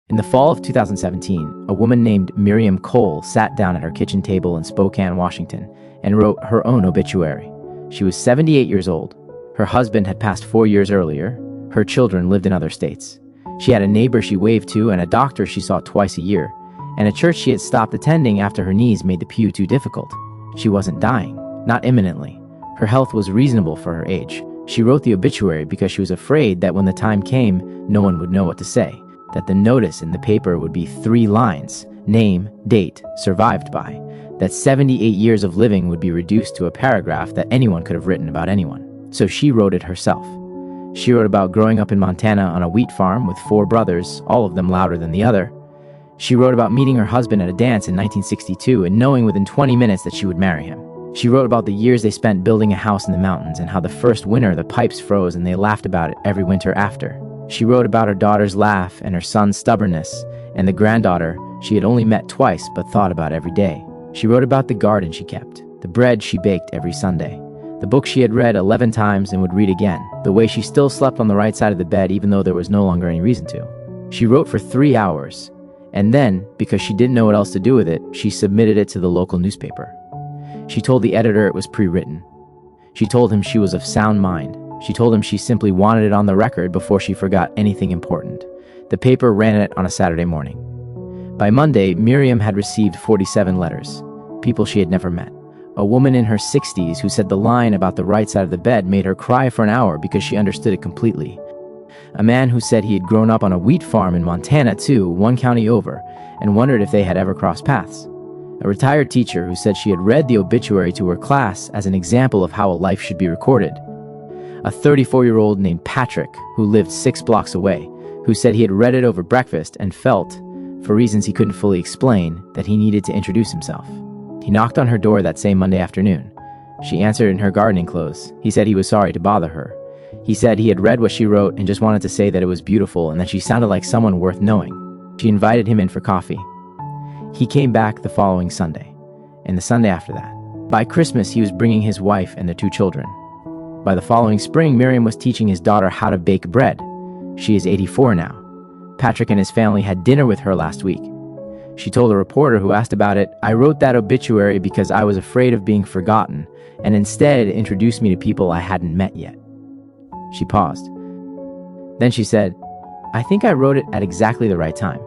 In the fall of 2017, a woman named Miriam Cole sat down at her kitchen table in Spokane, Washington, and wrote her own obituary. She was 78 years old. Her husband had passed 4 years earlier. Her children lived in other states. She had a neighbor she waved to and a doctor she saw twice a year, and a church she had stopped attending after her knees made the pew too difficult. She wasn't dying, not imminently. Her health was reasonable for her age. She wrote the obituary because she was afraid that when the time came, no one would know what to say, that the notice in the paper would be 3 lines, name, date, survived by, that 78 years of living would be reduced to a paragraph that anyone could have written about anyone. So she wrote it herself. She wrote about growing up in Montana on a wheat farm with 4 brothers, all of them louder than the other. She wrote about meeting her husband at a dance in 1962 and knowing within 20 minutes that she would marry him. She wrote about the years they spent building a house in the mountains and how the first winter the pipes froze and they laughed about it every winter after. She wrote about her daughter's laugh and her son's stubbornness and the granddaughter she had only met twice but thought about every day. She wrote about the garden she kept, the bread she baked every Sunday, the book she had read 11 times and would read again, the way she still slept on the right side of the bed even though there was no longer any reason to. She wrote for 3 hours, and then, because she didn't know what else to do with it, she submitted it to the local newspaper. She told the editor it was pre-written. She told him she was of sound mind. She told him she simply wanted it on the record before she forgot anything important. The paper ran it on a Saturday morning. By Monday, Miriam had received 47 letters, people she had never met. A woman in her 60s who said the line about the right side of the bed made her cry for an hour because she understood it completely. A man who said he had grown up on a wheat farm in Montana too, 1 county over, and wondered if they had ever crossed paths. A retired teacher who said she had read the obituary to her class as an example of how a life should be recorded. A 34-year-old named Patrick, who lived 6 blocks away, who said he had read it over breakfast and felt, for reasons he couldn't fully explain, that he needed to introduce himself. He knocked on her door that same Monday afternoon. She answered in her gardening clothes. He said he was sorry to bother her. He said he had read what she wrote and just wanted to say that it was beautiful and that she sounded like someone worth knowing. She invited him in for coffee. He came back the following Sunday, and the Sunday after that. By Christmas, he was bringing his wife and their 2 children. By the following spring, Miriam was teaching his daughter how to bake bread. She is 84 now. Patrick and his family had dinner with her last week. She told a reporter who asked about it, "I wrote that obituary because I was afraid of being forgotten, and instead introduced me to people I hadn't met yet." She paused. Then she said, "I think I wrote it at exactly the right time.